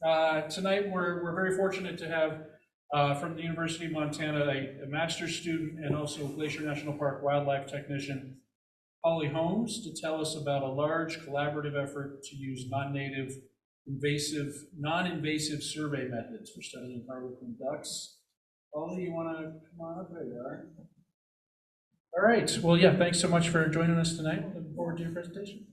Tonight, we're very fortunate to have from the University of Montana a master's student and also Glacier National Park wildlife technician, Holli Holmes, to tell us about a large collaborative effort to use non-invasive survey methods for studying Harlequin ducks. Holli, you want to come on up? There you are. All right. Well, yeah, thanks so much for joining us tonight. Looking forward to your presentation.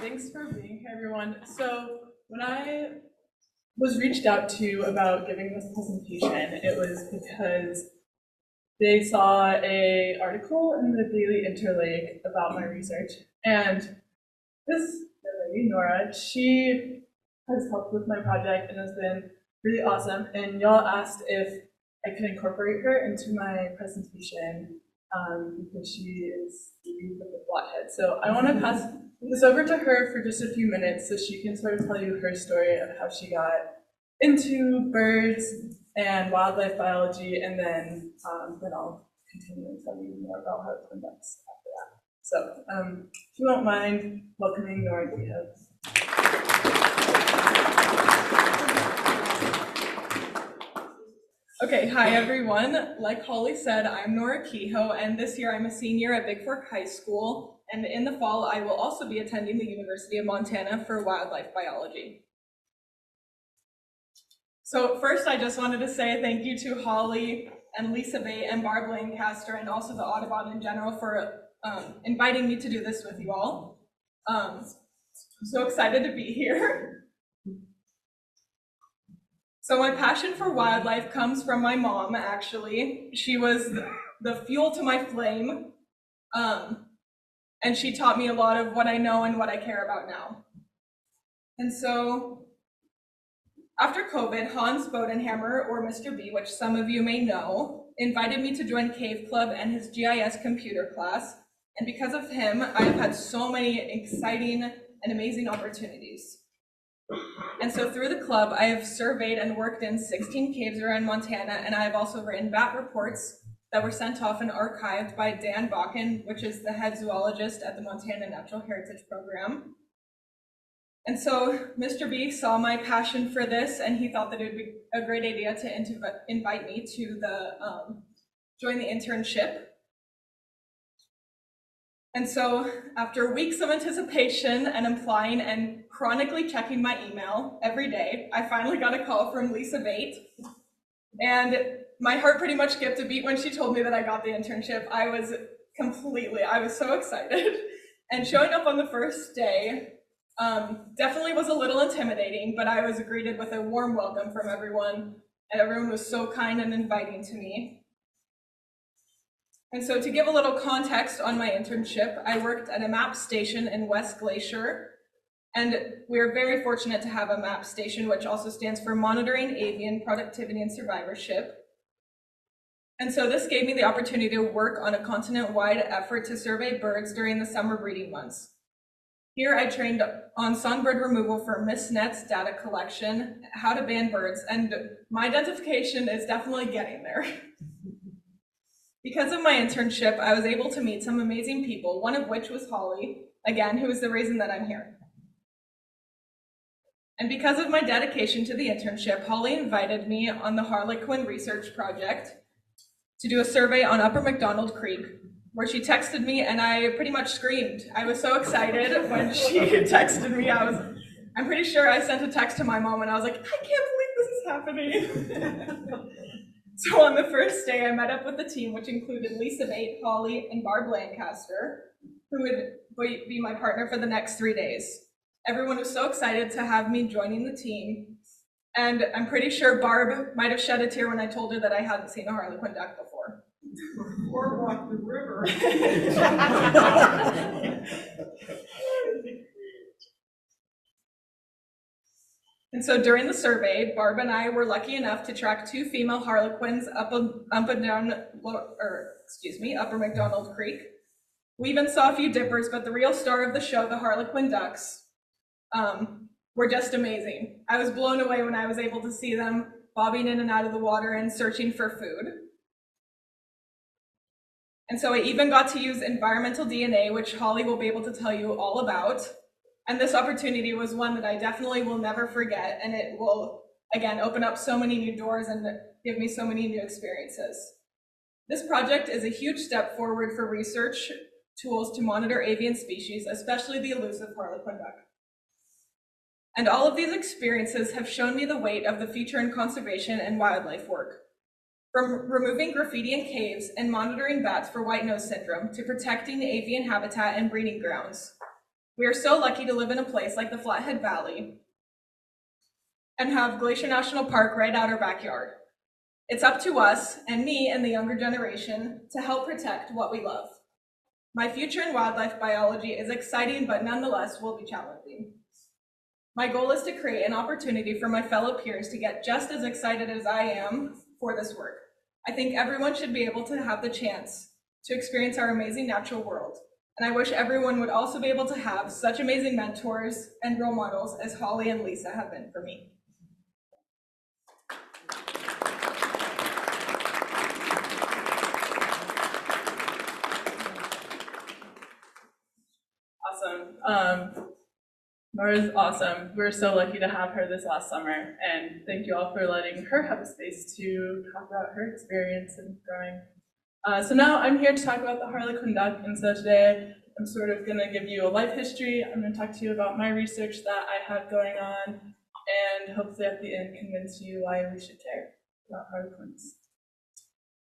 Thanks for being here, everyone. So when I was reached out to about giving this presentation, it was because they saw an article in the Daily Interlake about my research. And this lady, Nora, she has helped with my project and has been really awesome. And y'all asked if I could incorporate her into my presentation because she is the lead of the Flathead. So I want to pass this over to her for just a few minutes so she can sort of tell you her story of how she got into birds and wildlife biology, and then I'll continue and tell you more about Harlequin ducks after that. So if you won't mind welcoming Nora Kehoe. Okay, hi everyone. Like Holly said, I'm Nora Kehoe, and this year I'm a senior at Big Fork High School. And in the fall, I will also be attending the University of Montana for wildlife biology. So first, I just wanted to say thank you to Holly and Lisa Bate and Barb Lancaster, and also the Audubon in general for inviting me to do this with you all. I'm so excited to be here. So my passion for wildlife comes from my mom, actually. She was the fuel to my flame. And she taught me a lot of what I know and what I care about now. And so after COVID, Hans Bodenhammer, or Mr. B, which some of you may know, invited me to join Cave Club and his GIS computer class. And because of him, I have had so many exciting and amazing opportunities. And so through the club, I have surveyed and worked in 16 caves around Montana, and I have also written bat reports that were sent off and archived by Dan Bakken, which is the head zoologist at the Montana Natural Heritage Program. And so Mr. B saw my passion for this, and he thought that it would be a great idea to invite me to join the internship. And so after weeks of anticipation and applying and chronically checking my email every day, I finally got a call from Lisa Bate. And my heart pretty much skipped a beat when she told me that I got the internship. I was so excited. And showing up on the first day definitely was a little intimidating, but I was greeted with a warm welcome from everyone, and everyone was so kind and inviting to me. And so to give a little context on my internship, I worked at a map station in West Glacier, and we're very fortunate to have a map station, which also stands for Monitoring Avian Productivity and Survivorship. And so this gave me the opportunity to work on a continent-wide effort to survey birds during the summer breeding months. Here I trained on songbird removal for mist nets, data collection, how to ban birds, and my identification is definitely getting there. Because of my internship, I was able to meet some amazing people, one of which was Holly, again, who is the reason that I'm here. And because of my dedication to the internship, Holly invited me on the Harlequin research project to do a survey on Upper McDonald Creek, where she texted me and I pretty much screamed. I was so excited when she texted me. I'm pretty sure I sent a text to my mom and I was like, I can't believe this is happening. So on the first day, I met up with the team, which included Lisa Bate, Holly, and Barb Lancaster, who would be my partner for the next 3 days. Everyone was so excited to have me joining the team. And I'm pretty sure Barb might have shed a tear when I told her that I hadn't seen a Harlequin duck before. Or walked the river. And so during the survey, Barb and I were lucky enough to track 2 female harlequins up and down, Upper McDonald Creek. We even saw a few dippers, but the real star of the show, the Harlequin ducks, were just amazing. I was blown away when I was able to see them bobbing in and out of the water and searching for food. And so I even got to use environmental DNA, which Holly will be able to tell you all about. And this opportunity was one that I definitely will never forget, and it will, again, open up so many new doors and give me so many new experiences. This project is a huge step forward for research tools to monitor avian species, especially the elusive Harlequin duck. And all of these experiences have shown me the weight of the future in conservation and wildlife work. From removing graffiti in caves and monitoring bats for white nose syndrome to protecting the avian habitat and breeding grounds. We are so lucky to live in a place like the Flathead Valley and have Glacier National Park right out our backyard. It's up to us, and me and the younger generation, to help protect what we love. My future in wildlife biology is exciting, but nonetheless will be challenging. My goal is to create an opportunity for my fellow peers to get just as excited as I am for this work. I think everyone should be able to have the chance to experience our amazing natural world. And I wish everyone would also be able to have such amazing mentors and role models as Holly and Lisa have been for me. Awesome. Nora's awesome. We're so lucky to have her this last summer, and thank you all for letting her have a space to talk about her experience and growing. So now I'm here to talk about the Harlequin duck, and so today I'm sort of going to give you a life history. I'm going to talk to you about my research that I have going on, and hopefully at the end convince you why we should care about Harlequins.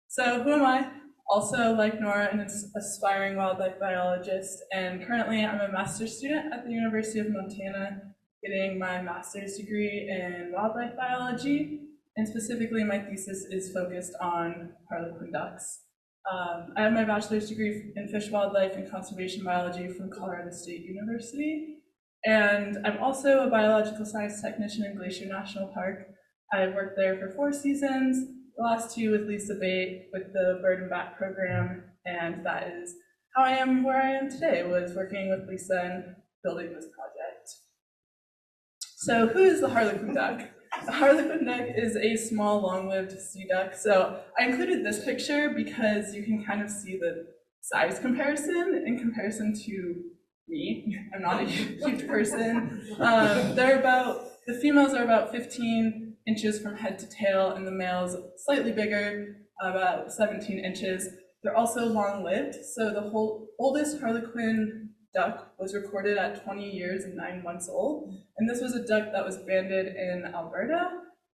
So who am I? Also, like Nora, an aspiring wildlife biologist, and currently I'm a master's student at the University of Montana, getting my master's degree in wildlife biology, and specifically my thesis is focused on Harlequin ducks. I have my bachelor's degree in fish, wildlife, and conservation biology from Colorado State University, and I'm also a biological science technician in Glacier National Park. I've worked there for 4 seasons. The last 2 with Lisa Bate with the Bird and Bat program, and that is how I am where I am today, was working with Lisa and building this project. So who is the Harlequin duck? The Harlequin duck is a small, long-lived sea duck. So I included this picture because you can kind of see the size comparison in comparison to me. I'm not a huge person. The females are about 15 inches from head to tail, and the males slightly bigger, about 17 inches. They're also long-lived, so the oldest Harlequin duck was recorded at 20 years and 9 months old, and this was a duck that was banded in Alberta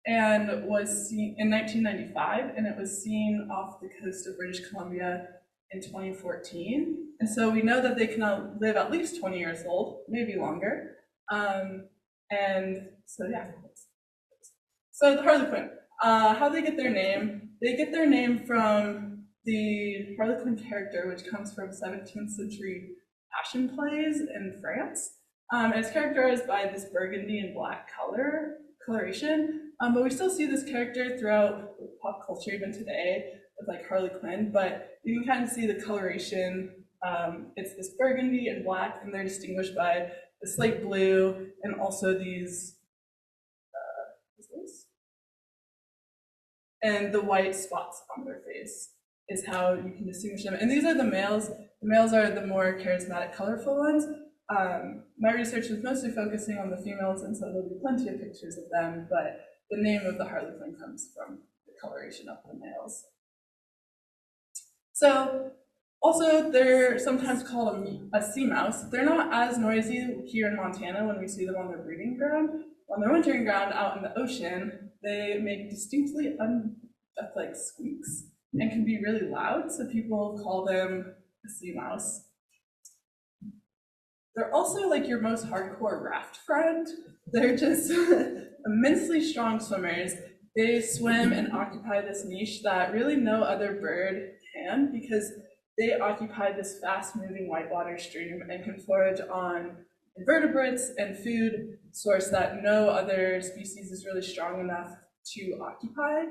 and was seen in 1995, and it was seen off the coast of British Columbia in 2014. And so we know that they can live at least 20 years old, maybe longer. And so yeah. So the Harlequin, how they get their name? They get their name from the Harlequin character, which comes from 17th century passion plays in France. And it's characterized by this burgundy and black coloration, but we still see this character throughout pop culture even today with like Harley Quinn, but you can kind of see the coloration. It's this burgundy and black, and they're distinguished by the slate blue and also these and the white spots on their face is how you can distinguish them. And these are the males. The males are the more charismatic, colorful ones. My research was mostly focusing on the females, and so there'll be plenty of pictures of them, but the name of the Harlequin comes from the coloration of the males. So also, they're sometimes called a sea mouse. They're not as noisy here in Montana when we see them on their breeding ground. On their wintering ground out in the ocean, they make distinctly like squeaks and can be really loud, so people call them a sea mouse. They're also like your most hardcore raft friend. They're just immensely strong swimmers. They swim and occupy this niche that really no other bird can, because they occupy this fast-moving whitewater stream and can forage on invertebrates and food source that no other species is really strong enough to occupy.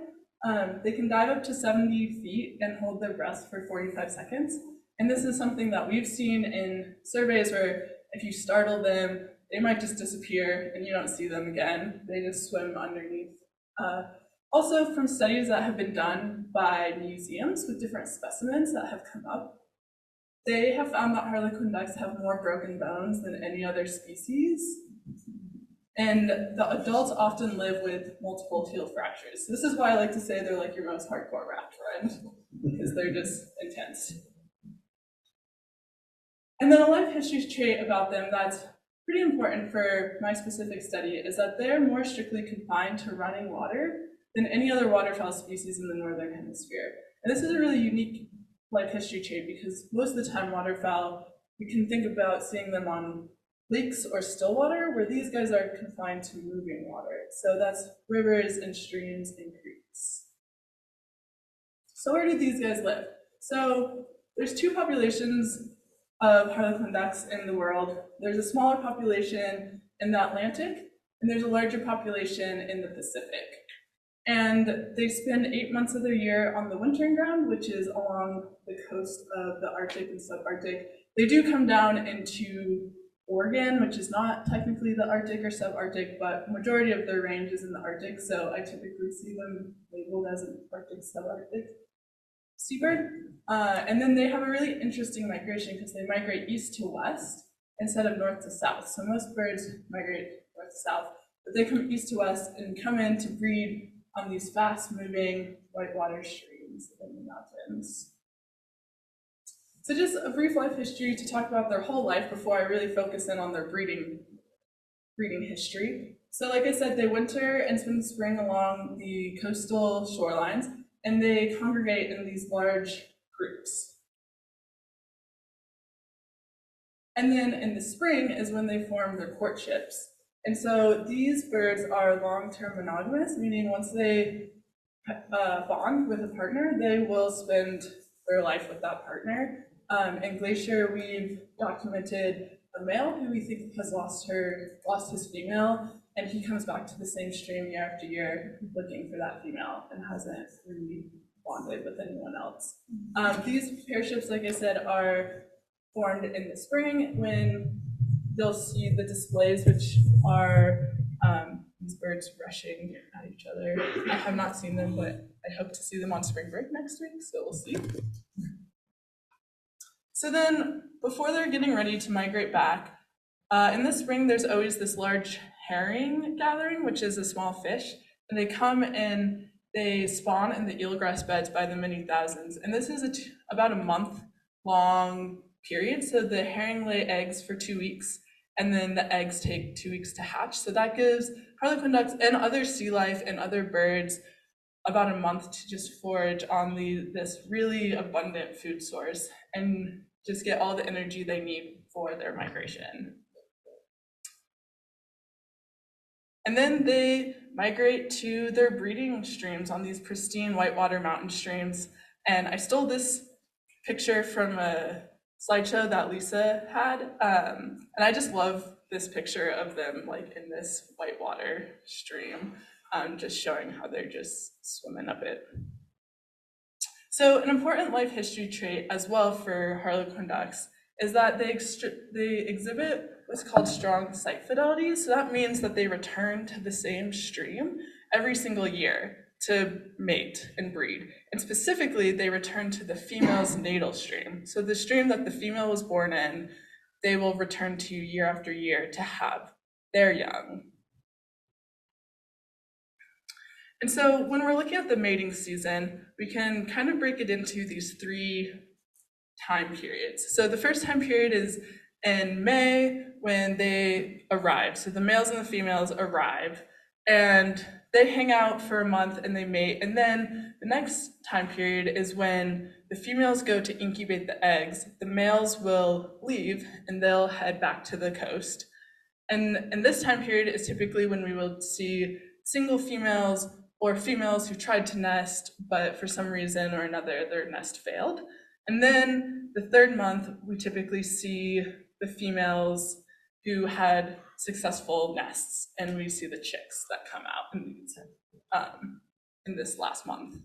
They can dive up to 70 feet and hold their breath for 45 seconds. And this is something that we've seen in surveys where if you startle them, they might just disappear and you don't see them again. They just swim underneath Also from studies that have been done by museums with different specimens that have come up, they have found that Harlequin ducks have more broken bones than any other species. And the adults often live with multiple heel fractures. This is why I like to say they're like your most hardcore rat friend, because they're just intense. And then a life history trait about them that's pretty important for my specific study is that they're more strictly confined to running water than any other waterfowl species in the northern hemisphere. And this is a really unique life history trait because most of the time waterfowl, we can think about seeing them on lakes or still water, where these guys are confined to moving water. So that's rivers and streams and creeks. So where do these guys live? So there's two populations of Harlequin ducks in the world. There's a smaller population in the Atlantic, and there's a larger population in the Pacific. And they spend 8 months of their year on the wintering ground, which is along the coast of the Arctic and subarctic. They do come down into Oregon, which is not technically the Arctic or subarctic, but majority of their range is in the Arctic, so I typically see them labeled as an Arctic subarctic seabird. And then they have a really interesting migration because they migrate east to west instead of north to south. So most birds migrate north to south, but they come east to west and come in to breed on these fast-moving whitewater streams in the mountains. So just a brief life history to talk about their whole life before I really focus in on their breeding history. So like I said, they winter and spend the spring along the coastal shorelines, and they congregate in these large groups. And then in the spring is when they form their courtships. And so these birds are long-term monogamous, meaning once they bond with a partner, they will spend their life with that partner. In Glacier, we've documented a male who we think has lost his female, and he comes back to the same stream year after year looking for that female and hasn't really bonded with anyone else. These pairships, like I said, are formed in the spring when you'll see the displays, which are these birds rushing at each other. I have not seen them, but I hope to see them on spring break next week, so we'll see. So then, before they're getting ready to migrate back, in the spring, there's always this large herring gathering, which is a small fish, and they come and they spawn in the eelgrass beds by the many thousands. And this is about a month-long period, so the herring lay eggs for 2 weeks, and then the eggs take 2 weeks to hatch. So that gives Harlequin ducks and other sea life and other birds about a month to just forage on this really abundant food source and just get all the energy they need for their migration. And then they migrate to their breeding streams on these pristine whitewater mountain streams. And I stole this picture from a slideshow that Lisa had. And I just love this picture of them like in this whitewater stream, just showing how they're just swimming up it. So an important life history trait as well for Harlequin ducks is that they exhibit what's called strong site fidelity. So that means that they return to the same stream every single year to mate and breed. And specifically, they return to the female's natal stream. So the stream that the female was born in, they will return to year after year to have their young. And so when we're looking at the mating season, we can kind of break it into these 3 time periods. So the first time period is in May when they arrive. So the males and the females arrive and they hang out for a month and they mate. And then the next time period is when the females go to incubate the eggs. The males will leave and they'll head back to the coast. And this time period is typically when we will see single females or females who tried to nest, but for some reason or another, their nest failed. And then the 3rd month, we typically see the females who had successful nests, and we see the chicks that come out in this last month.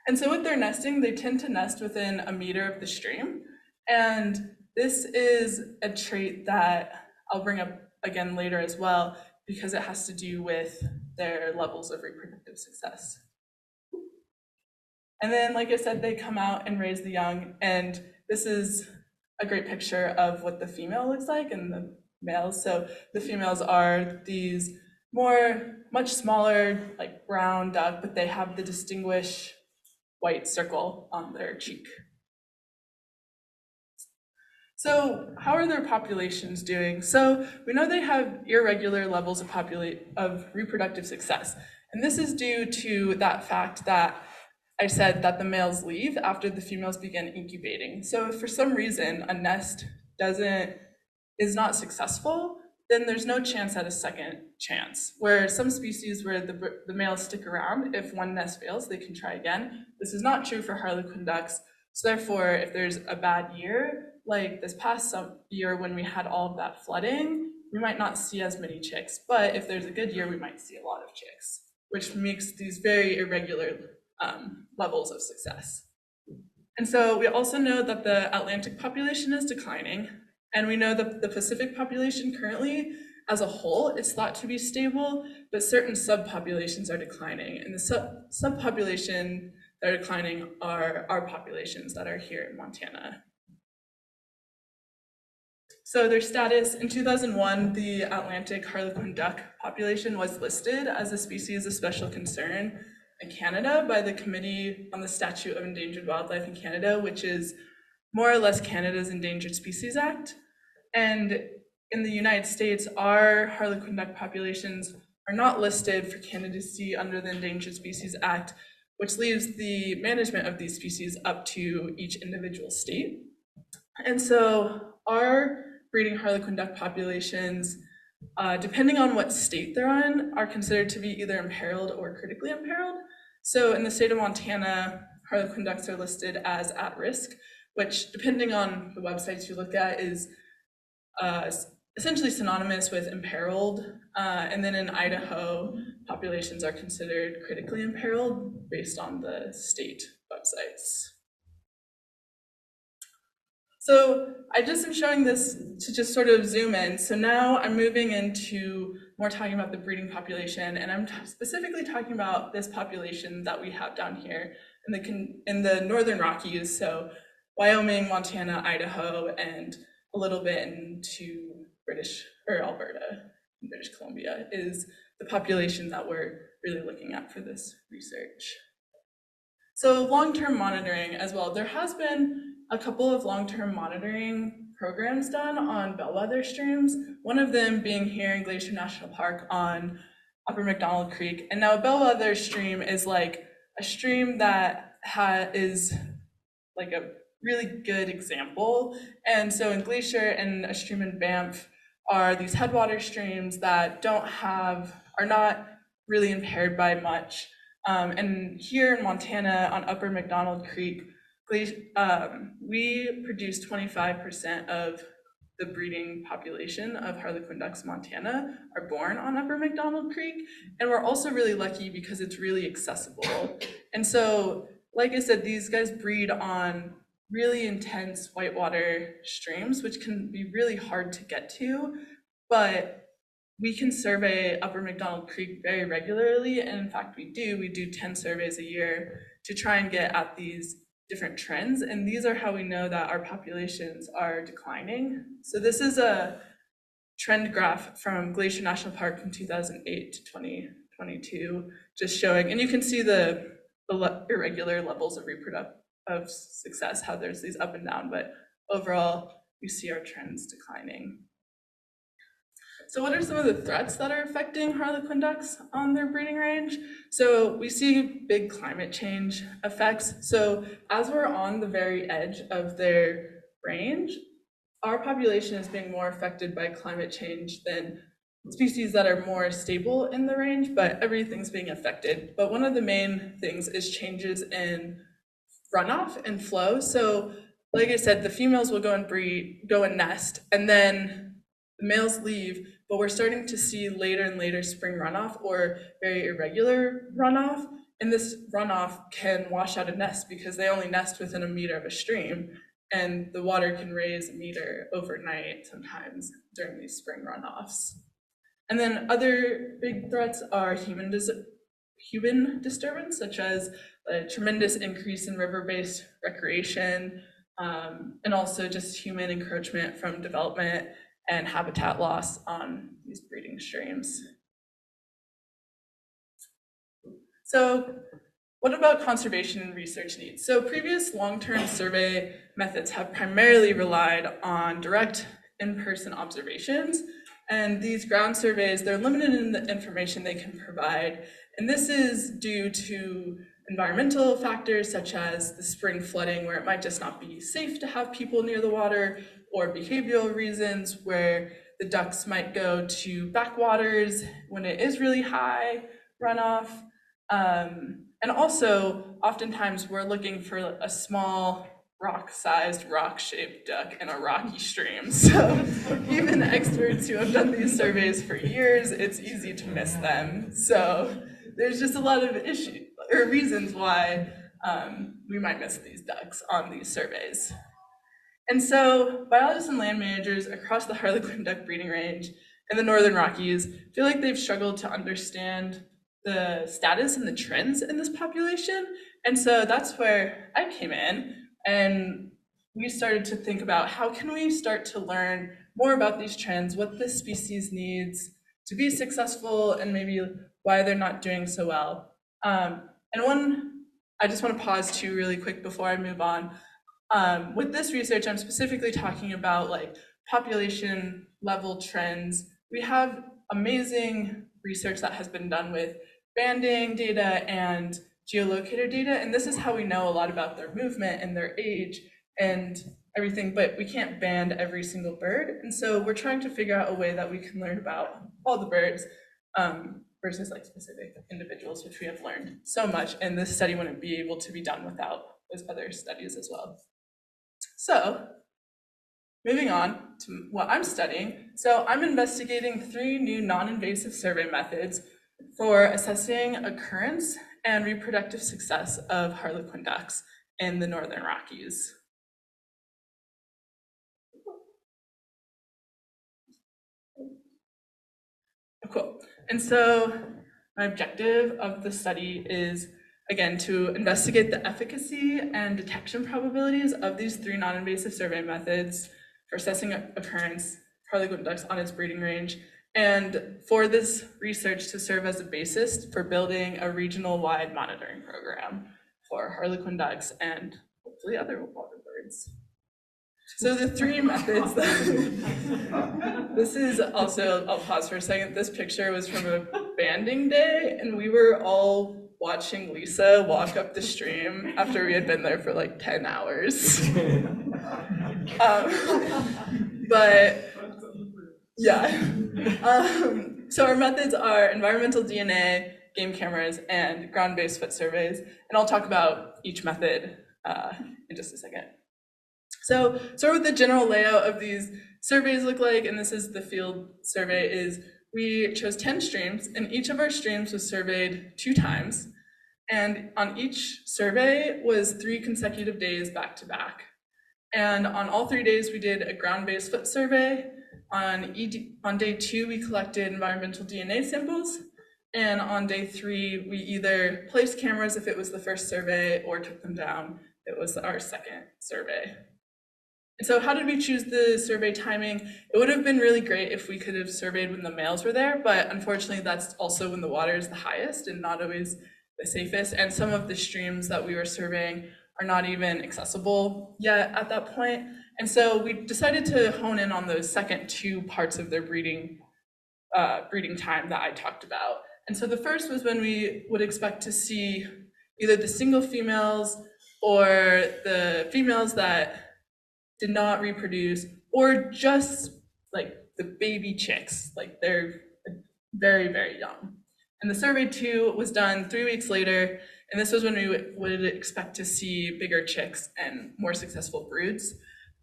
And so with their nesting, they tend to nest within a meter of the stream. And this is a trait that I'll bring up again later as well, because it has to do with their levels of reproductive success. And then, like I said, they come out and raise the young, and this is a great picture of what the female looks like and the males. So the females are these much smaller, like brown duck, but they have the distinguished white circle on their cheek. So how are their populations doing? So we know they have irregular levels of reproductive success. And this is due to that fact that I said that the males leave after the females begin incubating. So if for some reason a nest is not successful, then there's no chance at a second chance. Where some species where the males stick around, if one nest fails, they can try again. This is not true for Harlequin ducks. So therefore, if there's a bad year, like this past year when we had all of that flooding, we might not see as many chicks. But if there's a good year, we might see a lot of chicks, which makes these very irregular levels of success. And so we also know that the Atlantic population is declining, and we know that the Pacific population currently, as a whole, is thought to be stable, but certain subpopulations are declining, and the subpopulation that are declining are our populations that are here in Montana. So their status, in 2001, the Atlantic Harlequin duck population was listed as a species of special concern in Canada by the Committee on the Statute of Endangered Wildlife in Canada, which is more or less Canada's Endangered Species Act. And in the United States, our Harlequin duck populations are not listed for candidacy under the Endangered Species Act, which leaves the management of these species up to each individual state. And so our breeding Harlequin duck populations, depending on what state they're in, are considered to be either imperiled or critically imperiled. So in the state of Montana, Harlequin ducks are listed as at risk, which, depending on the websites you look at, is essentially synonymous with imperiled. And then in Idaho, populations are considered critically imperiled based on the state websites. So I just am showing this to just sort of zoom in. So now I'm moving into more talking about the breeding population, and I'm specifically talking about this population that we have down here in the Northern Rockies, so Wyoming, Montana, Idaho, and a little bit into Alberta, British Columbia, is the population that we're really looking at for this research. So long-term monitoring as well. There has been a couple of long-term monitoring programs done on bellwether streams, one of them being here in Glacier National Park on Upper McDonald Creek. And now a bellwether stream is like a stream that is like a really good example. And so in Glacier and a stream in Banff are these headwater streams that are not really impaired by much. And here in Montana on Upper McDonald Creek, we produce 25% of the breeding population of Harlequin ducks Montana are born on Upper McDonald Creek. And we're also really lucky because it's really accessible. And so, like I said, these guys breed on really intense whitewater streams, which can be really hard to get to, but we can survey Upper McDonald Creek very regularly. And in fact, we do 10 surveys a year to try and get at these different trends, and these are how we know that our populations are declining. So this is a trend graph from Glacier National Park from 2008 to 2022, just showing, and you can see the irregular levels of success, how there's these up and down, but overall, we see our trends declining. So what are some of the threats that are affecting Harlequin ducks on their breeding range? So we see big climate change effects. So as we're on the very edge of their range, our population is being more affected by climate change than species that are more stable in the range, but everything's being affected. But one of the main things is changes in runoff and flow. So like I said, the females will go and nest, and then the males leave, but we're starting to see later and later spring runoff or very irregular runoff. And this runoff can wash out a nest because they only nest within a meter of a stream, and the water can raise a meter overnight sometimes during these spring runoffs. And then other big threats are human disturbance, such as a tremendous increase in river-based recreation, and also just human encroachment from development and habitat loss on these breeding streams. So what about conservation and research needs? So previous long-term survey methods have primarily relied on direct in-person observations, and these ground surveys, they're limited in the information they can provide, and this is due to environmental factors such as the spring flooding, where it might just not be safe to have people near the water, or behavioral reasons where the ducks might go to backwaters when it is really high runoff. And also, oftentimes we're looking for a small rock-sized, rock-shaped duck in a rocky stream. So even experts who have done these surveys for years, it's easy to miss them. So there's just a lot of issues or reasons why we might miss these ducks on these surveys. And so biologists and land managers across the Harlequin duck breeding range in the Northern Rockies feel like they've struggled to understand the status and the trends in this population. And so that's where I came in, and we started to think about how can we start to learn more about these trends, what this species needs to be successful, and maybe why they're not doing so well. I just want to pause too really quick before I move on. With this research, I'm specifically talking about like population level trends. We have amazing research that has been done with banding data and geolocator data, and this is how we know a lot about their movement and their age and everything, but we can't band every single bird. And so we're trying to figure out a way that we can learn about all the birds versus like specific individuals, which we have learned so much, and this study wouldn't be able to be done without those other studies as well. So moving on to what I'm studying. So I'm investigating 3 new non-invasive survey methods for assessing occurrence and reproductive success of Harlequin ducks in the Northern Rockies. Cool. And so my objective of the study is, again, to investigate the efficacy and detection probabilities of these 3 non-invasive survey methods for assessing occurrence Harlequin ducks on its breeding range, and for this research to serve as a basis for building a regional-wide monitoring program for Harlequin ducks and hopefully other water birds. So the 3 methods this is also, I'll pause for a second, this picture was from a banding day, and we were all watching Lisa walk up the stream after we had been there for like 10 hours. But yeah. So our methods are environmental DNA, game cameras, and ground-based foot surveys. And I'll talk about each method in just a second. So sort of what the general layout of these surveys look like, and this is the field survey, is we chose 10 streams, and each of our streams was surveyed 2 times. And on each survey was 3 consecutive days back to back. And on all 3 days, we did a ground-based foot survey. On day 2, we collected environmental DNA samples. And on day 3, we either placed cameras if it was the first survey or took them down. It was our second survey. And so how did we choose the survey timing? It would have been really great if we could have surveyed when the males were there, but unfortunately that's also when the water is the highest and not always the safest. And some of the streams that we were surveying are not even accessible yet at that point. And so we decided to hone in on those second 2 parts of their breeding time that I talked about. And so the first was when we would expect to see either the single females or the females that did not reproduce, or just like the baby chicks, like they're very, very young. And the survey 2 was done 3 weeks later, and this was when we would expect to see bigger chicks and more successful broods.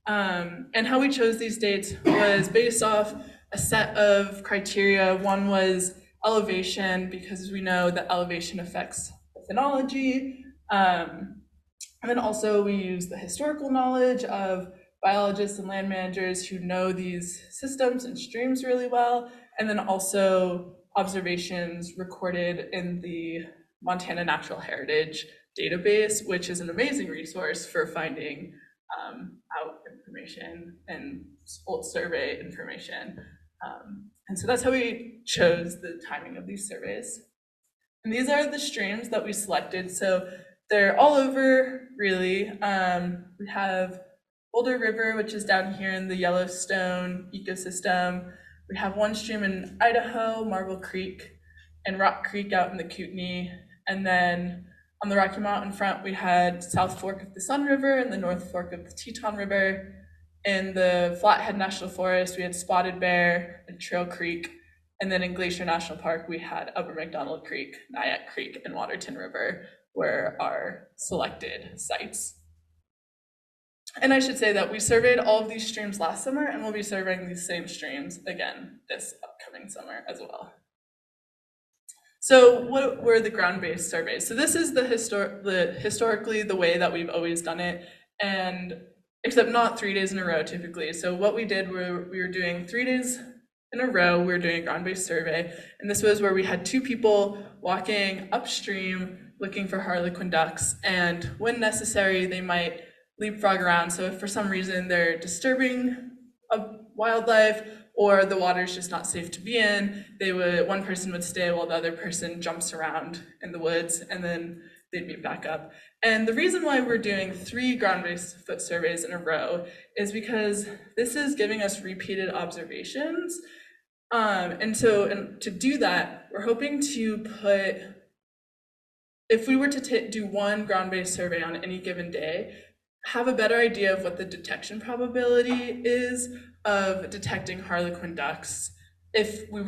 And how we chose these dates was based off a set of criteria. One was elevation, because we know that elevation affects the phenology. And then also we used the historical knowledge of biologists and land managers who know these systems and streams really well, and then also observations recorded in the Montana Natural Heritage database, which is an amazing resource for finding out information and old survey information. And so that's how we chose the timing of these surveys. And these are the streams that we selected. So they're all over, really. We have Boulder River, which is down here in the Yellowstone ecosystem. We have one stream in Idaho, Marble Creek, and Rock Creek out in the Kootenai. And then on the Rocky Mountain front, we had South Fork of the Sun River and the North Fork of the Teton River. In the Flathead National Forest, we had Spotted Bear and Trail Creek. And then in Glacier National Park, we had Upper McDonald Creek, Nyack Creek, and Waterton River were our selected sites. And I should say that we surveyed all of these streams last summer, and we'll be surveying these same streams again this upcoming summer as well. So what were the ground-based surveys? So this is historically the way that we've always done it, and except not 3 days in a row typically. So what we did were we were doing 3 days in a row, we were doing a ground-based survey, and this was where we had 2 people walking upstream looking for Harlequin ducks, and when necessary, they might leapfrog around. So if for some reason they're disturbing a wildlife or the water's just not safe to be in, one person would stay while the other person jumps around in the woods, and then they'd meet back up. And the reason why we're doing 3 ground-based foot surveys in a row is because this is giving us repeated observations. And to do that, we're hoping to put, if we were to do one ground-based survey on any given day, have a better idea of what the detection probability is of detecting Harlequin ducks if we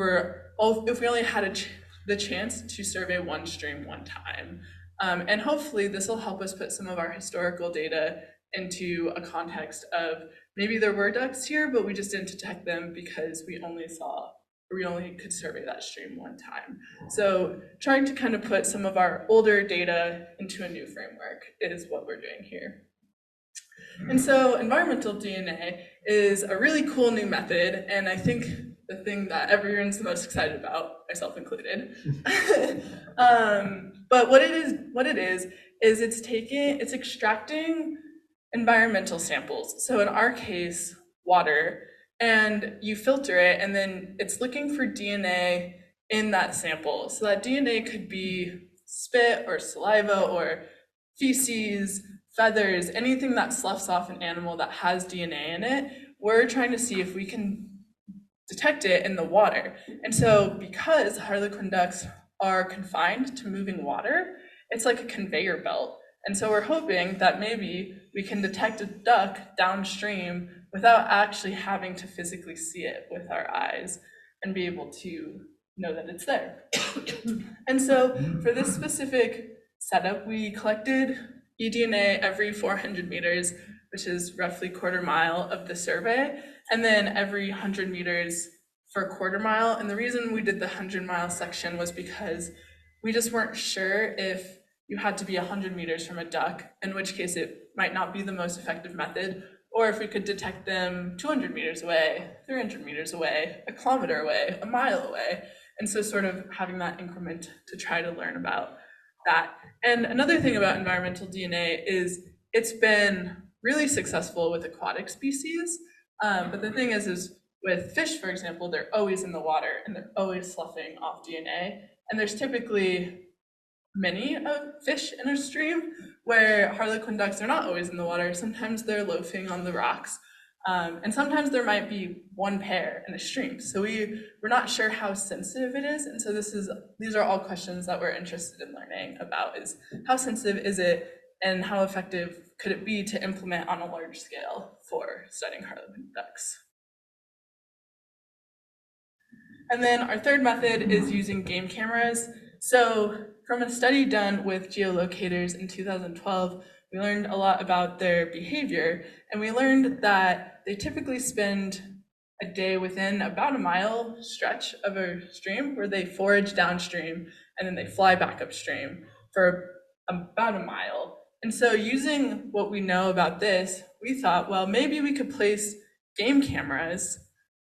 only had the chance to survey one stream one time. And hopefully this will help us put some of our historical data into a context of maybe there were ducks here, but we just didn't detect them because we only could survey that stream one time. So trying to kind of put some of our older data into a new framework is what we're doing here. And so environmental DNA is a really cool new method, and I think the thing that everyone's the most excited about, myself included. But what it is it's extracting environmental samples. So in our case, water, and you filter it, and then it's looking for DNA in that sample. So that DNA could be spit or saliva or feces, feathers, anything that sloughs off an animal that has DNA in it. We're trying to see if we can detect it in the water. And so because Harlequin ducks are confined to moving water, it's like a conveyor belt. And so we're hoping that maybe we can detect a duck downstream without actually having to physically see it with our eyes and be able to know that it's there. And so for this specific setup, we collected eDNA every 400 meters, which is roughly quarter mile of the survey, and then every 100 meters for a quarter mile. And the reason we did the 100-mile section was because we just weren't sure if you had to be 100 meters from a duck, in which case it might not be the most effective method, or if we could detect them 200 meters away, 300 meters away, a kilometer away, a mile away. And so sort of having that increment to try to learn about that. And another thing about environmental DNA is it's been really successful with aquatic species. But the thing is with fish, for example, they're always in the water and they're always sloughing off DNA. And there's typically many fish in a stream where Harlequin ducks are not always in the water. Sometimes they're loafing on the rocks. And sometimes there might be one pair in a stream. So we're not sure how sensitive it is. And so these are all questions that we're interested in learning about, is how sensitive is it and how effective could it be to implement on a large scale for studying Harlequin ducks. And then our third method is using game cameras. So from a study done with geolocators in 2012, we learned a lot about their behavior, and we learned that they typically spend a day within about a mile stretch of a stream where they forage downstream and then they fly back upstream for about a mile. And so using what we know about this, we thought, well, maybe we could place game cameras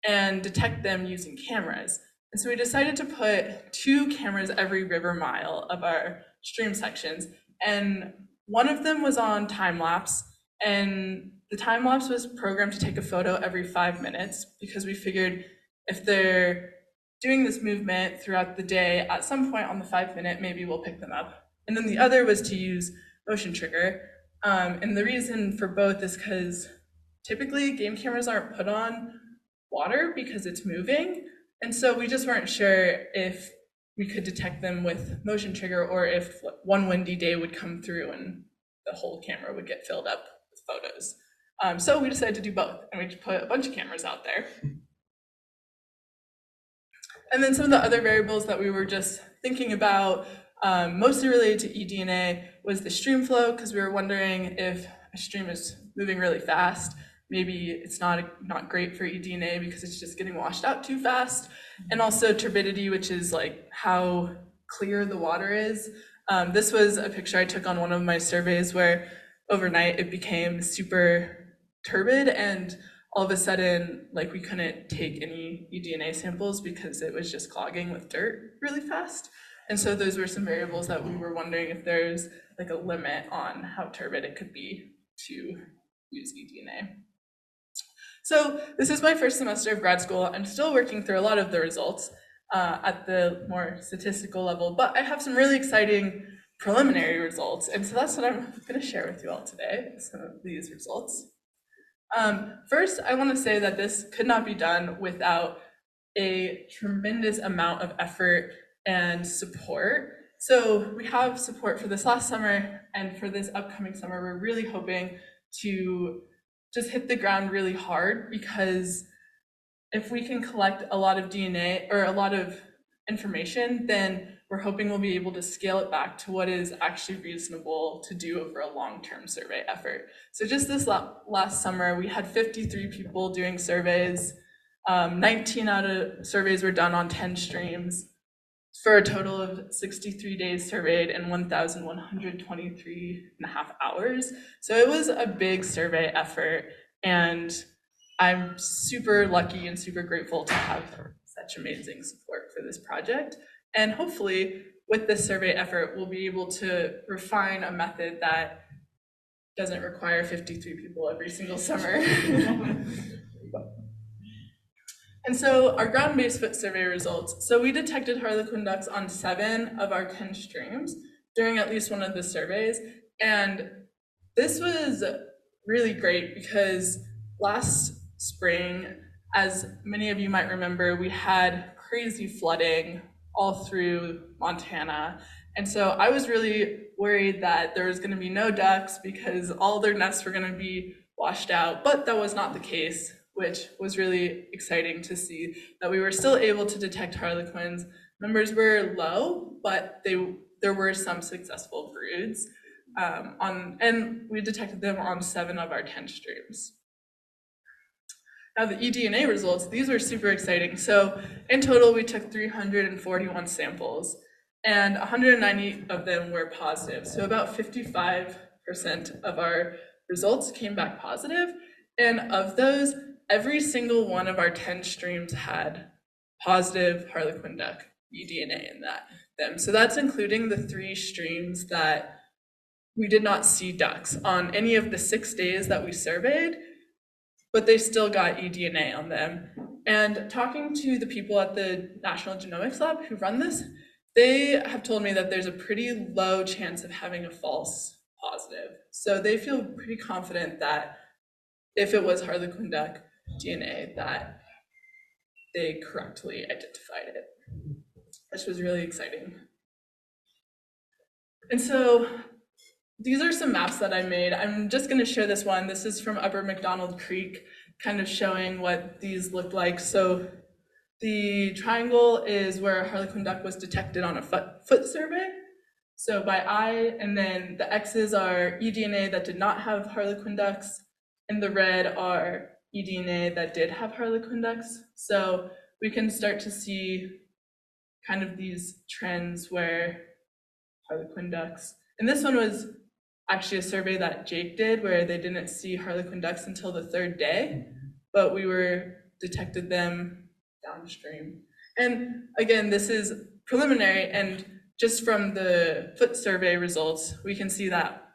and detect them using cameras. And so we decided to put 2 cameras every river mile of our stream sections. And one of them was on time lapse, and the time lapse was programmed to take a photo every 5 minutes because we figured if they're doing this movement throughout the day, at some point on the 5-minute, maybe we'll pick them up. And then the other was to use motion trigger. And the reason for both is because typically game cameras aren't put on water because it's moving. And so we just weren't sure if we could detect them with motion trigger or if one windy day would come through and the whole camera would get filled up with photos. So we decided to do both, and we put a bunch of cameras out there. And then some of the other variables that we were just thinking about, mostly related to eDNA, was the stream flow, because we were wondering if a stream is moving really fast, maybe it's not great for eDNA because it's just getting washed out too fast. And also turbidity, which is like how clear the water is. This was a picture I took on one of my surveys where overnight it became super turbid, and all of a sudden, like, we couldn't take any eDNA samples because it was just clogging with dirt really fast. And so those were some variables that we were wondering if there's like a limit on how turbid it could be to use eDNA. So this is my first semester of grad school. I'm still working through a lot of the results at the more statistical level, but I have some really exciting preliminary results. And so that's what I'm going to share with you all today, some of these results. First, I want to say that this could not be done without a tremendous amount of effort and support. So we have support for this last summer, and for this upcoming summer, we're really hoping to just hit the ground really hard, because if we can collect a lot of DNA or a lot of information, then we're hoping we'll be able to scale it back to what is actually reasonable to do over a long-term survey effort. So just this last summer, we had 53 people doing surveys. 19 out of surveys were done on 10 streams for a total of 63 days surveyed and 1,123 and a half hours. So it was a big survey effort, and I'm super lucky and super grateful to have such amazing support for this project. And hopefully with this survey effort, we'll be able to refine a method that doesn't require 53 people every single summer. And so our ground-based foot survey results. So we detected Harlequin ducks on 7 of our 10 streams during at least one of the surveys. And this was really great because last spring, as many of you might remember, we had crazy flooding all through Montana. And so I was really worried that there was going to be no ducks because all their nests were going to be washed out, but that was not the case, which was really exciting to see that we were still able to detect harlequins. Numbers were low, but there were some successful broods, and we detected them on 7 of our 10 streams. Now the eDNA results, these were super exciting. So in total, we took 341 samples, and 190 of them were positive. So about 55% of our results came back positive. And of those, every single one of our 10 streams had positive Harlequin duck eDNA in them. So that's including the 3 streams that we did not see ducks on any of the 6 days that we surveyed, but they still got eDNA on them. And talking to the people at the National Genomics Lab who run this, they have told me that there's a pretty low chance of having a false positive. So they feel pretty confident that if it was Harlequin duck DNA, that they correctly identified it, which was really exciting. And so these are some maps that I made. I'm just going to share this one. This is from Upper McDonald Creek, kind of showing what these look like. So the triangle is where Harlequin duck was detected on a foot survey, so by eye, and then the X's are eDNA that did not have Harlequin ducks, and the red are eDNA that did have Harlequin ducks. So we can start to see kind of these trends where Harlequin ducks, and this one was actually a survey that Jake did where they didn't see Harlequin ducks until the third day, but we detected them downstream. And again, this is preliminary, and just from the foot survey results, we can see that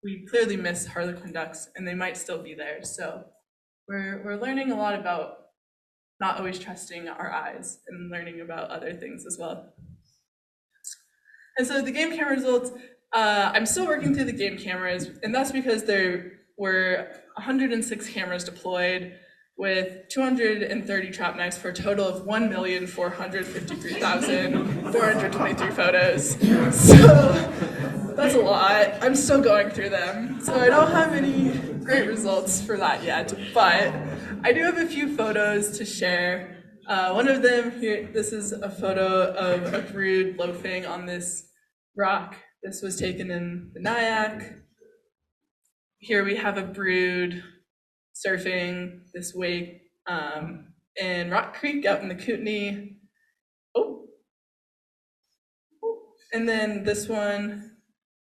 we clearly miss Harlequin ducks and they might still be there. So we're learning a lot about not always trusting our eyes and learning about other things as well. And so the game camera results, I'm still working through the game cameras, and that's because there were 106 cameras deployed with 230 trap knives for a total of 1,453,423 photos. So that's a lot. I'm still going through them. So I don't have any great results for that yet, but I do have a few photos to share. One of them here, this is a photo of a brood loafing on this rock. This was taken in the Nyack. Here we have a brood surfing this wake in Rock Creek out in the Kootenai. And then this one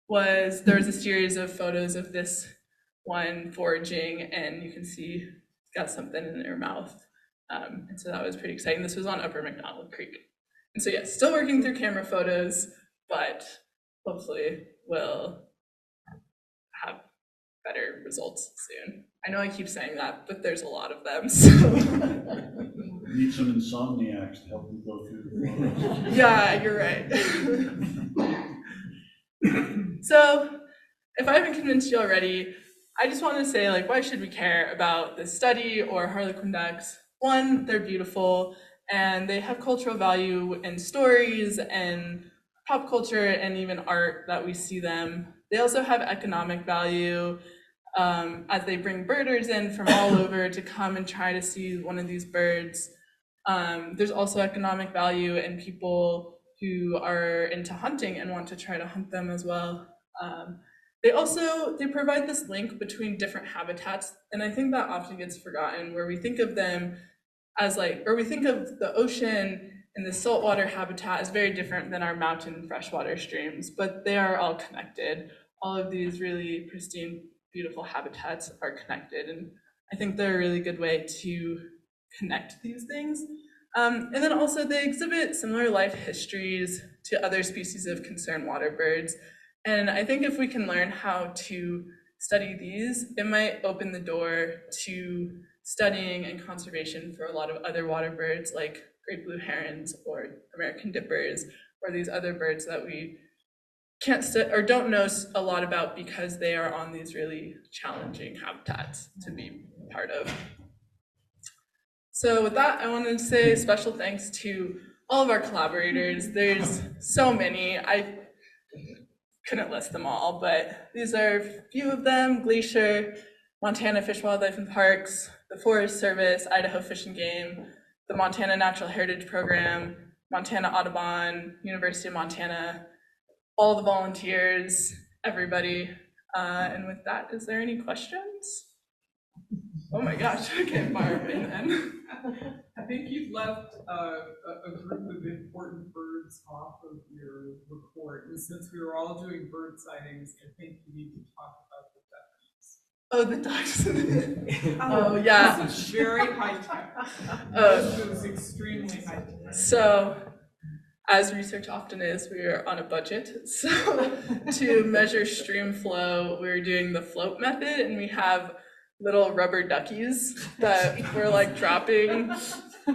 there was a series of photos of this one foraging, and you can see it's got something in her mouth. And so that was pretty exciting. This was on Upper McDonald Creek. And so yeah, still working through camera photos, but hopefully we'll have better results soon. I know I keep saying that, but there's a lot of them, so. Need some insomniacs to help you go through the photos. Yeah, you're right. So if I haven't convinced you already, I just want to say, like, why should we care about this study or Harlequin ducks? One, they're beautiful and they have cultural value in stories and pop culture and even art that we see them. They also have economic value as they bring birders in from all over to come and try to see one of these birds. There's also economic value in people who are into hunting and want to try to hunt them as well. They provide this link between different habitats, and I think that often gets forgotten, where we think of them as we think of the ocean and the saltwater habitat as very different than our mountain freshwater streams, but they are all connected. All of these really pristine, beautiful habitats are connected, and I think they're a really good way to connect these things. And then also they exhibit similar life histories to other species of concerned water birds. And I think if we can learn how to study these, it might open the door to studying and conservation for a lot of other water birds like great blue herons or American dippers, or these other birds that we can't or don't know a lot about because they are on these really challenging habitats to be part of. So with that, I wanted to say special thanks to all of our collaborators. There's so many. I couldn't list them all, but these are a few of them: Glacier, Montana Fish, Wildlife and Parks, the Forest Service, Idaho Fish and Game, the Montana Natural Heritage Program, Montana Audubon, University of Montana, all the volunteers, everybody. And with that, is there any questions? Oh my gosh, I can't fire away then. I think you've left a group of important birds off of your report, and since we were all doing bird sightings, I think you need to talk about the ducks. Oh, the ducks. Oh, yeah. This is very high tech. This was extremely high tech. So, as research often is, we are on a budget. So, to measure stream flow, we're doing the float method, and we have little rubber duckies that we're like dropping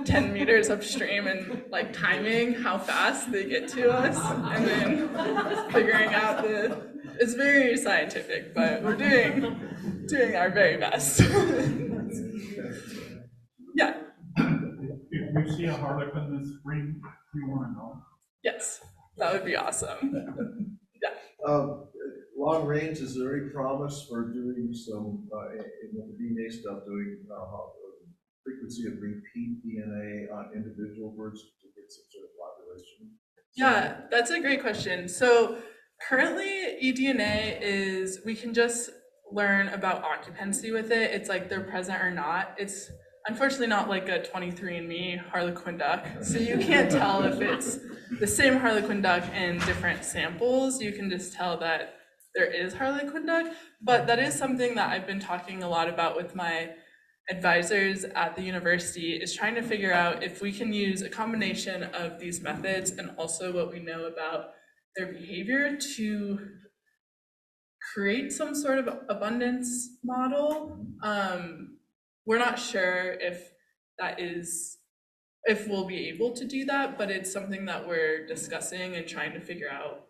10 meters upstream and like timing how fast they get to us, and then figuring out it's very scientific, but we're doing our very best. Yeah. If we see a harlequin this spring, we want to know. Yes, that would be awesome. Yeah. Long range, is there any promise for doing some, in the DNA stuff, doing frequency of repeat DNA on individual birds to get some sort of population? Yeah, that's a great question. So currently eDNA we can just learn about occupancy with it. It's like they're present or not. It's unfortunately not like a 23andMe Harlequin duck. So you can't tell if it's the same Harlequin duck in different samples. You can just tell that there is Harlequin duck, but that is something that I've been talking a lot about with my advisors at the university, is trying to figure out if we can use a combination of these methods and also what we know about their behavior to create some sort of abundance model. We're not sure if we'll be able to do that, but it's something that we're discussing and trying to figure out,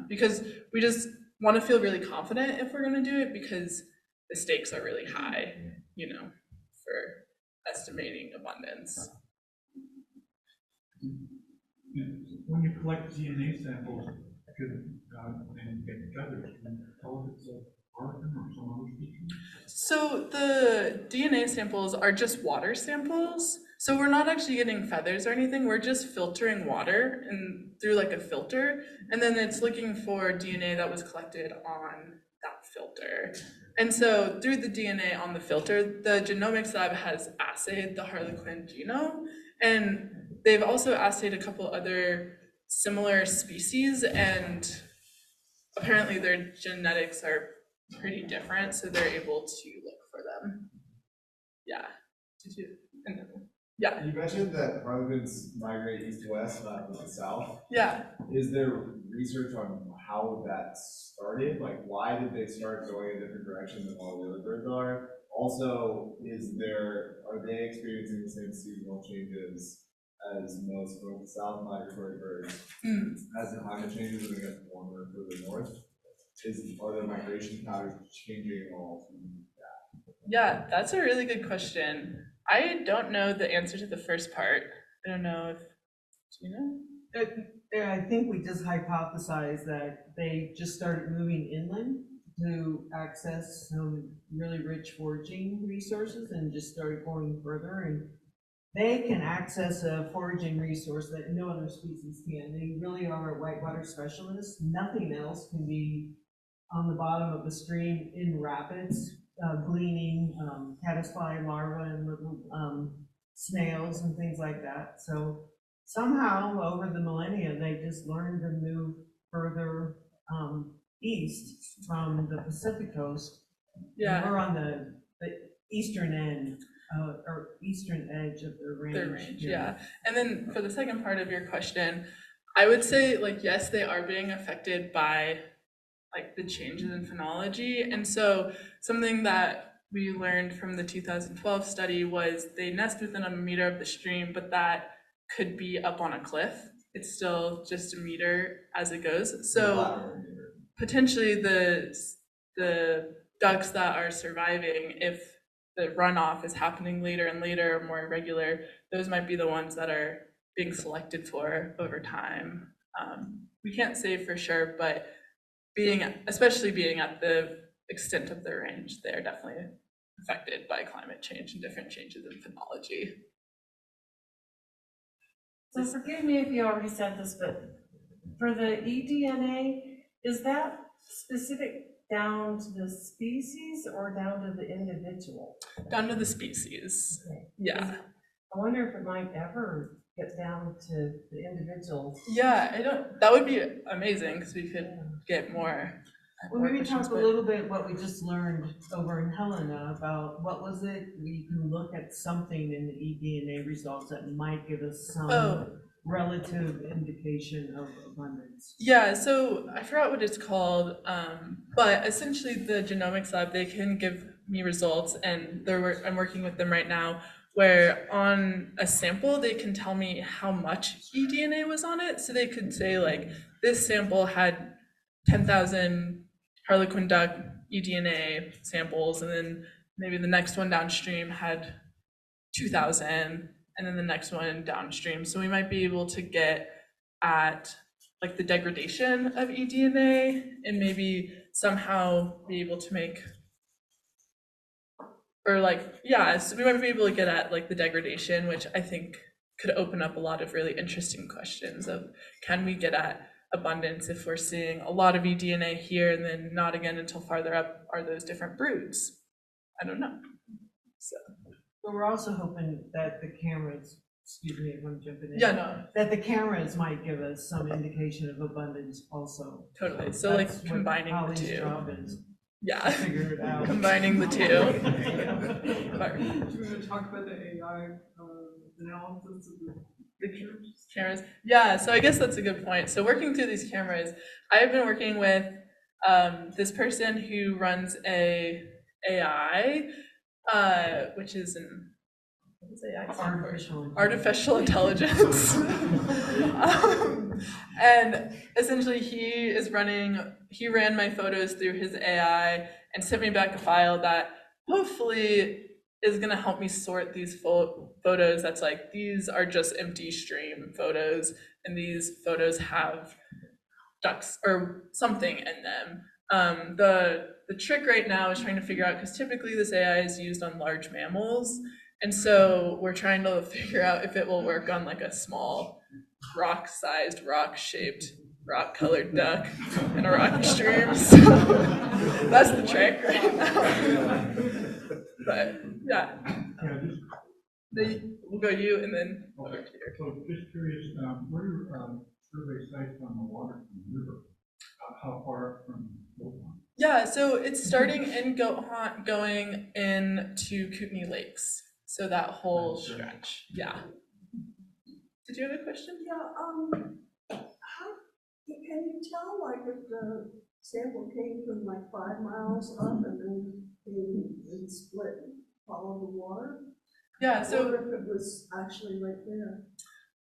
because we just want to feel really confident if we're going to do it, because the stakes are really high, for estimating abundance. When you collect DNA samples, and get feathers, can you tell if it's a Harlequin or some other species? So the DNA samples are just water samples. So we're not actually getting feathers or anything. We're just filtering water and through like a filter, and then it's looking for DNA that was collected on that filter. And so through the DNA on the filter, the genomics lab has assayed the Harlequin genome, and they've also assayed a couple other similar species, and apparently their genetics are pretty different, so they're able to look for them. Yeah. Yeah. You mentioned that Harlequins migrate east to west, not north to south. Yeah. Is there research on how that started? Like, why did they start going a different direction than all the other birds are? Also, are they experiencing the same seasonal changes as most north to south migratory birds? As the climate changes and it gets warmer further north, are their migration patterns changing at all? Yeah, that's a really good question. I don't know the answer to the first part. I don't know if, do you know? I think we just hypothesized that they just started moving inland to access some really rich foraging resources and just started going further, and they can access a foraging resource that no other species can. They really are a whitewater specialist. Nothing else can be on the bottom of a stream in rapids, gleaning caddisfly larvae and little snails and things like that. So somehow over the millennia, they just learned to move further east from the Pacific coast. Yeah. And we're on the eastern end or eastern edge of their range. Their range, yeah. And then for the second part of your question, I would say, like, yes, they are being affected by like the changes in phenology. And so something that we learned from the 2012 study was they nest within a meter of the stream, but that could be up on a cliff. It's still just a meter as it goes. So potentially the ducks that are surviving, if the runoff is happening later and later, more irregular, those might be the ones that are being selected for over time. We can't say for sure, but especially being at the extent of their range, they're definitely affected by climate change and different changes in phenology. So forgive me if you already said this, but for the eDNA, is that specific down to the species or down to the individual? Down to the species. Okay. Yeah. I wonder if it might ever get down to the individual. Yeah, that would be amazing because we could get more. Well, maybe talk a little bit what we just learned over in Helena about what was it? We can look at something in the eDNA results that might give us some relative indication of abundance. Yeah, so I forgot what it's called, but essentially the genomics lab, they can give me results, and I'm working with them right now, where on a sample, they can tell me how much eDNA was on it. So they could say, like, this sample had 10,000 Harlequin duck eDNA samples, and then maybe the next one downstream had 2,000, and then the next one downstream. So we might be able to get at like the degradation of eDNA and maybe somehow be able to make, or like, yeah, so we might be able to get at like the degradation, which I think could open up a lot of really interesting questions of, can we get at abundance if we're seeing a lot of eDNA here and then not again until farther up? Are those different broods? I don't know. So But we're also hoping that the cameras excuse me if I'm jumping in. Yeah, no, That the cameras might give us some indication of abundance also. totally. So like That's what combining the Holly's two. job is to Yeah, figure it out. combining the two. Do you want to talk about the AI analysis of the pictures? Cameras. Yeah, so I guess that's a good point. So working through these cameras, I've been working with this person who runs a AI, which is an what is AI stand for? Artificial intelligence. And essentially he ran my photos through his AI and sent me back a file that hopefully is gonna help me sort these photos that's like, these are just empty stream photos, and these photos have ducks or something in them. The trick right now is trying to figure out, because typically this AI is used on large mammals, and so we're trying to figure out if it will work on like a small rock-sized, rock-shaped, rock-colored duck in a rocky stream. So that's the trick right now. But yeah, we'll go you and then over to you. So just curious, where are survey sites on the water from the river? How far from Audubon? Yeah, so it's starting in going into Kootenai Lakes. So that whole stretch, yeah. Did you have a question? Yeah, can you tell, like, if the sample came from like 5 miles up and then came and split and followed the water? Yeah, so or if it was actually right there?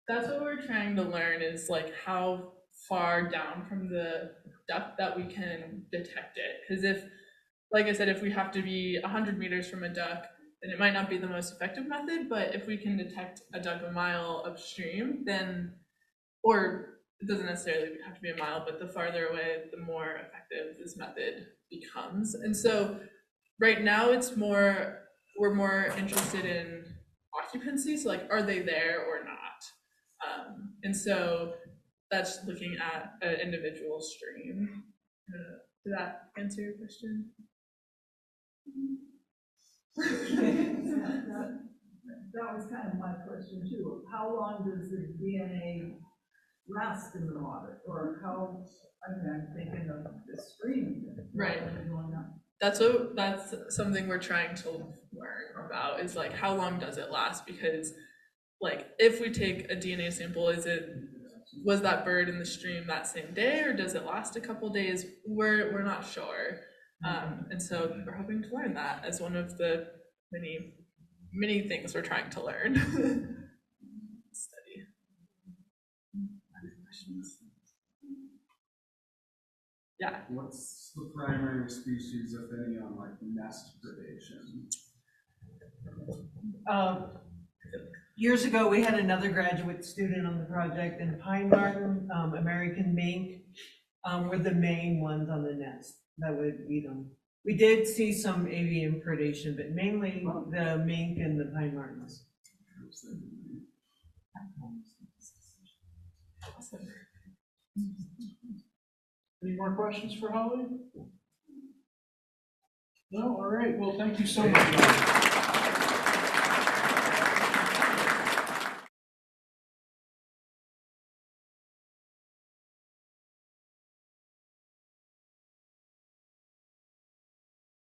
that's what we're trying to learn, is like how far down from the duck that we can detect it. Because if, like I said, if we have to be 100 meters from a duck, then it might not be the most effective method. But if we can detect a duck a mile upstream, then, or it doesn't necessarily have to be a mile, but the farther away, the more effective this method becomes. And so right now we're more interested in occupancy. So like, are they there or not? And so that's looking at an individual stream. Did that answer your question? That was kind of my question too. How long does the DNA last in the water? Or how, I mean, I'm thinking of the stream. Right. Going up. That's something we're trying to learn about, is like, how long does it last? Because like, if we take a DNA sample, was that bird in the stream that same day, or does it last a couple days? We're not sure. And so we're hoping to learn that as one of the many things we're trying to learn. Study. Other questions? Yeah. What's the primary species, if any, on like nest predation? Years ago, we had another graduate student on the project, and pine marten, American mink, were the main ones on the nest that would eat them. We did see some avian predation, but mainly the mink and the pine martens. Any more questions for Holly? No? All right. Well, thank you so much.